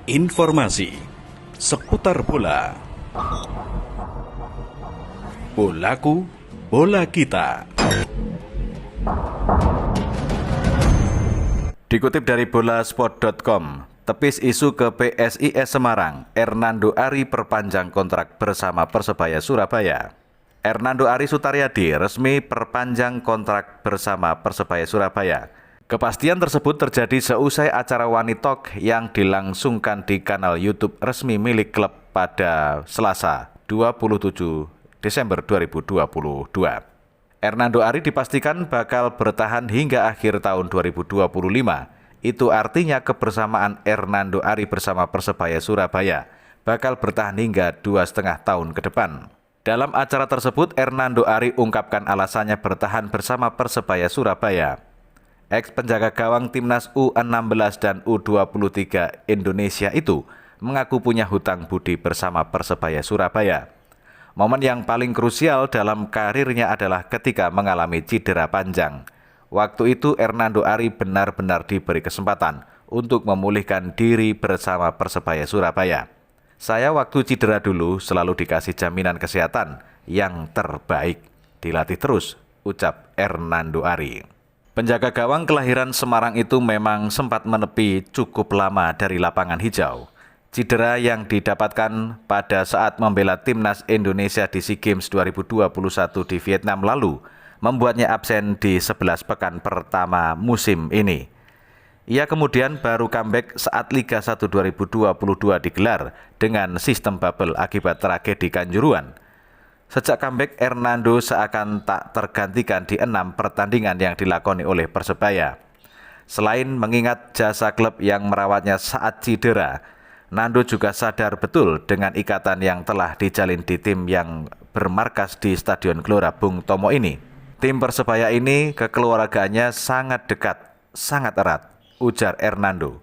Informasi seputar bola. Bolaku, bola kita. Dikutip dari bolasport.com, tepis isu ke PSIS Semarang, Hernando Ari perpanjang kontrak bersama Persebaya Surabaya. Hernando Ari Sutaryadi resmi perpanjang kontrak bersama Persebaya Surabaya. Kepastian tersebut terjadi seusai acara Wani Talk yang dilangsungkan di kanal YouTube resmi milik klub pada Selasa 27 Desember 2022. Hernando Ari dipastikan bakal bertahan hingga akhir tahun 2025. Itu artinya kebersamaan Hernando Ari bersama Persebaya Surabaya bakal bertahan hingga 2,5 tahun ke depan. Dalam acara tersebut, Hernando Ari ungkapkan alasannya bertahan bersama Persebaya Surabaya. Ex penjaga gawang timnas U16 dan U23 Indonesia itu mengaku punya hutang budi bersama Persebaya Surabaya. Momen yang paling krusial dalam karirnya adalah ketika mengalami cedera panjang. Waktu itu Hernando Ari benar-benar diberi kesempatan untuk memulihkan diri bersama Persebaya Surabaya. Saya waktu cedera dulu selalu dikasih jaminan kesehatan yang terbaik. Dilatih terus, ucap Hernando Ari. Penjaga gawang kelahiran Semarang itu memang sempat menepi cukup lama dari lapangan hijau. Cedera yang didapatkan pada saat membela timnas Indonesia di SEA Games 2021 di Vietnam lalu membuatnya absen di 11 pekan pertama musim ini. Ia kemudian baru comeback saat Liga 1 2022 digelar dengan sistem bubble akibat tragedi Kanjuruhan. Sejak comeback, Hernando seakan tak tergantikan di 6 pertandingan yang dilakoni oleh Persebaya. Selain mengingat jasa klub yang merawatnya saat cedera, Nando juga sadar betul dengan ikatan yang telah dijalin di tim yang bermarkas di Stadion Gelora Bung Tomo ini. Tim Persebaya ini kekeluargaannya sangat dekat, sangat erat, ujar Hernando.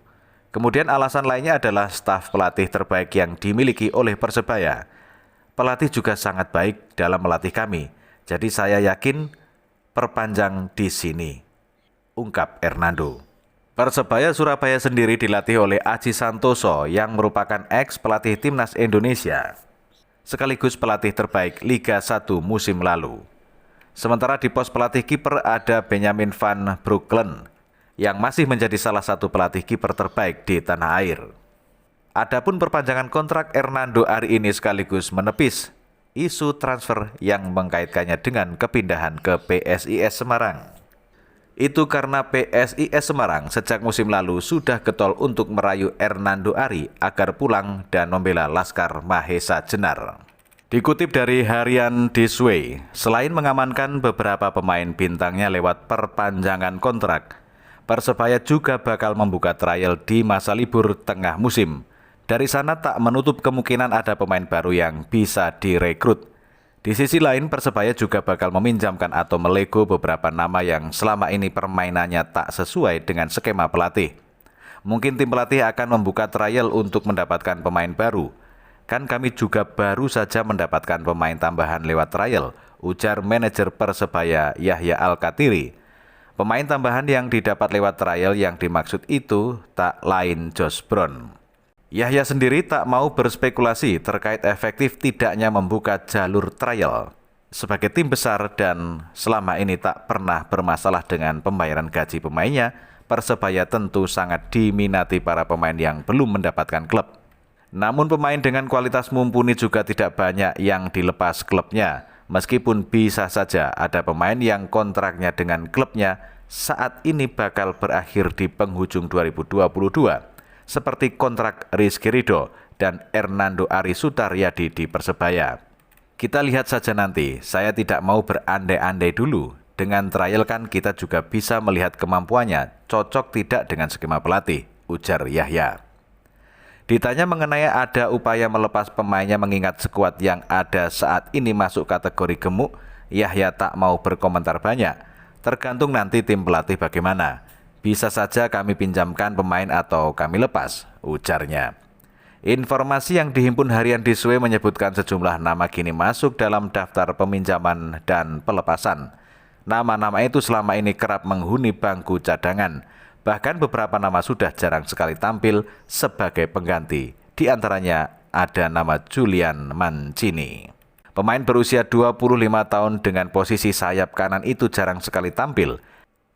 Kemudian alasan lainnya adalah staf pelatih terbaik yang dimiliki oleh Persebaya. Pelatih juga sangat baik dalam melatih kami, jadi saya yakin perpanjang di sini, ungkap Hernando. Persebaya Surabaya sendiri dilatih oleh Aji Santoso yang merupakan ex pelatih timnas Indonesia, sekaligus pelatih terbaik Liga 1 musim lalu. Sementara di pos pelatih kiper ada Benjamin van Breukelen yang masih menjadi salah satu pelatih kiper terbaik di tanah air. Adapun perpanjangan kontrak Hernando Ari ini sekaligus menepis isu transfer yang mengkaitkannya dengan kepindahan ke PSIS Semarang. Itu karena PSIS Semarang sejak musim lalu sudah getol untuk merayu Hernando Ari agar pulang dan membela Laskar Mahesa Jenar. Dikutip dari harian This Way, selain mengamankan beberapa pemain bintangnya lewat perpanjangan kontrak, Persebaya juga bakal membuka trial di masa libur tengah musim. Dari sana tak menutup kemungkinan ada pemain baru yang bisa direkrut. Di sisi lain, Persebaya juga bakal meminjamkan atau melego beberapa nama yang selama ini permainannya tak sesuai dengan skema pelatih. Mungkin tim pelatih akan membuka trial untuk mendapatkan pemain baru. Kan kami juga baru saja mendapatkan pemain tambahan lewat trial, ujar manajer Persebaya Yahya Al-Katiri. Pemain tambahan yang didapat lewat trial yang dimaksud itu tak lain Josh Brown. Yahya sendiri tak mau berspekulasi terkait efektif tidaknya membuka jalur trial. Sebagai tim besar dan selama ini tak pernah bermasalah dengan pembayaran gaji pemainnya, Persebaya tentu sangat diminati para pemain yang belum mendapatkan klub. Namun pemain dengan kualitas mumpuni juga tidak banyak yang dilepas klubnya, meskipun bisa saja ada pemain yang kontraknya dengan klubnya saat ini bakal berakhir di penghujung 2022. Seperti kontrak Rizky Ridho dan Hernando Ari Sutaryadi di Persebaya. Kita lihat saja nanti, saya tidak mau berandai-andai dulu. Dengan trial kan kita juga bisa melihat kemampuannya, cocok tidak dengan skema pelatih, ujar Yahya. Ditanya mengenai ada upaya melepas pemainnya mengingat skuad yang ada saat ini masuk kategori gemuk, Yahya tak mau berkomentar banyak. Tergantung nanti tim pelatih bagaimana. Bisa saja kami pinjamkan pemain atau kami lepas, ujarnya. Informasi yang dihimpun harian This Way menyebutkan sejumlah nama kini masuk dalam daftar peminjaman dan pelepasan. Nama-nama itu selama ini kerap menghuni bangku cadangan. Bahkan beberapa nama sudah jarang sekali tampil sebagai pengganti. Di antaranya ada nama Julian Mancini. Pemain berusia 25 tahun dengan posisi sayap kanan itu jarang sekali tampil.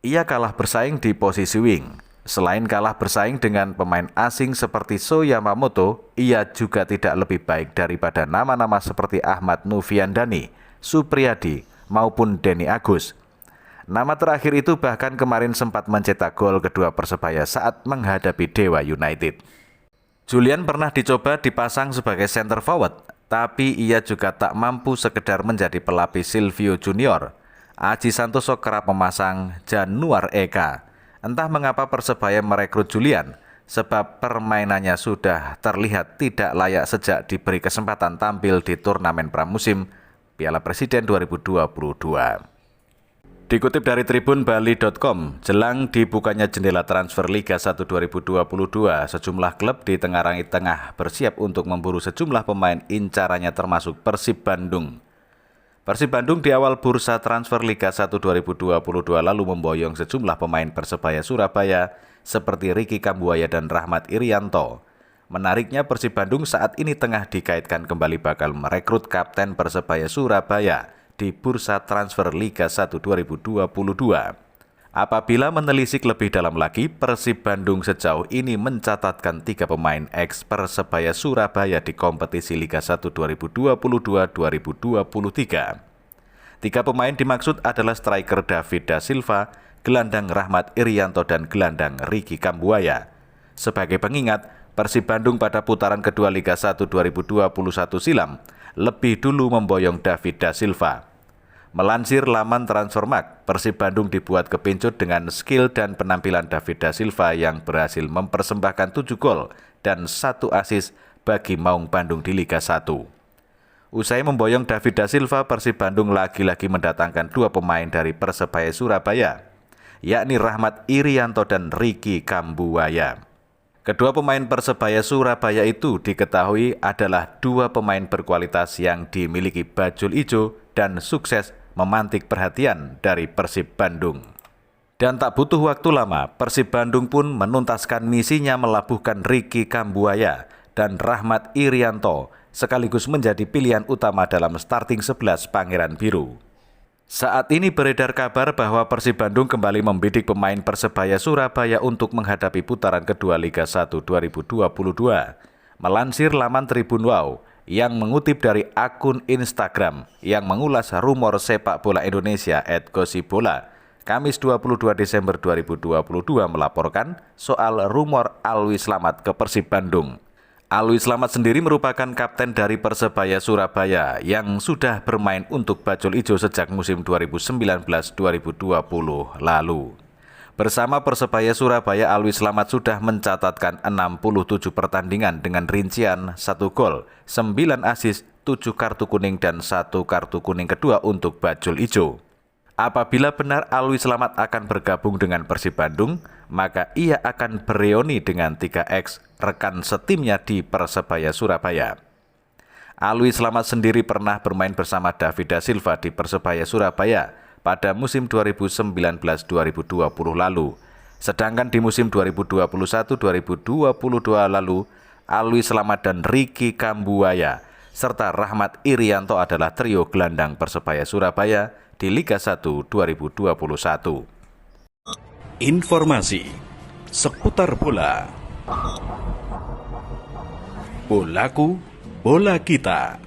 Ia kalah bersaing di posisi wing. Selain kalah bersaing dengan pemain asing seperti So Yamamoto, ia juga tidak lebih baik daripada nama-nama seperti Ahmad Noviandani, Supriyadi, maupun Denny Agus. Nama terakhir itu bahkan kemarin sempat mencetak gol kedua Persebaya saat menghadapi Dewa United. Julian pernah dicoba dipasang sebagai center forward, tapi ia juga tak mampu sekedar menjadi pelapis Silvio Junior. Aji Santoso kerap memasang Januar Eka. Entah mengapa Persebaya merekrut Julian, sebab permainannya sudah terlihat tidak layak sejak diberi kesempatan tampil di turnamen pramusim Piala Presiden 2022. Dikutip dari tribunbali.com, jelang dibukanya jendela transfer Liga 1 2022, sejumlah klub di Tenggarang Tengah bersiap untuk memburu sejumlah pemain incarannya termasuk Persib Bandung. Persib Bandung di awal bursa transfer Liga 1 2022 lalu memboyong sejumlah pemain Persebaya Surabaya seperti Ricky Kambuaya dan Rahmat Irianto. Menariknya Persib Bandung saat ini tengah dikaitkan kembali bakal merekrut kapten Persebaya Surabaya di bursa transfer Liga 1 2022. Apabila menelisik lebih dalam lagi, Persib Bandung sejauh ini mencatatkan 3 pemain ex Persebaya Surabaya di kompetisi Liga 1 2022-2023. 3 pemain dimaksud adalah striker David Da Silva, gelandang Rahmat Irianto, dan gelandang Ricky Kambuaya. Sebagai pengingat, Persib Bandung pada putaran kedua Liga 1 2021 silam lebih dulu memboyong David Da Silva. Melansir laman Transfermarkt, Persib Bandung dibuat kepincut dengan skill dan penampilan David Da Silva yang berhasil mempersembahkan 7 gol dan 1 assist bagi Maung Bandung di Liga 1. Usai memboyong David Da Silva, Persib Bandung lagi-lagi mendatangkan 2 pemain dari Persebaya Surabaya, yakni Rahmat Irianto dan Ricky Kambuaya. Kedua pemain Persebaya Surabaya itu diketahui adalah 2 pemain berkualitas yang dimiliki bajul ijo dan sukses memantik perhatian dari Persib Bandung. Dan tak butuh waktu lama, Persib Bandung pun menuntaskan misinya melabuhkan Ricky Kambuaya dan Rahmat Irianto sekaligus menjadi pilihan utama dalam starting 11 Pangeran Biru. Saat ini beredar kabar bahwa Persib Bandung kembali membidik pemain Persebaya Surabaya untuk menghadapi putaran kedua Liga 1 2022. Melansir laman Tribun Wow yang mengutip dari akun Instagram yang mengulas rumor sepak bola Indonesia @gosibola, Kamis 22 Desember 2022 melaporkan soal rumor Alwi Slamet ke Persib Bandung. Alwi Slamet sendiri merupakan kapten dari Persebaya Surabaya yang sudah bermain untuk bajul ijo sejak musim 2019-2020 lalu. Bersama Persebaya Surabaya, Alwi Slamet sudah mencatatkan 67 pertandingan dengan rincian 1 gol, 9 assist, 7 kartu kuning dan 1 kartu kuning kedua untuk bajul ijo. Apabila benar Alwi Slamet akan bergabung dengan Persib Bandung, maka ia akan bereuni dengan 3 ex rekan setimnya di Persebaya Surabaya. Alwi Slamet sendiri pernah bermain bersama David Da Silva di Persebaya Surabaya pada musim 2019-2020 lalu. Sedangkan di musim 2021-2022 lalu, Alwi Slamet dan Ricky Kambuaya serta Rahmat Irianto adalah trio gelandang Persebaya Surabaya di Liga 1 2021. Informasi seputar bola. Bolaku, bola kita.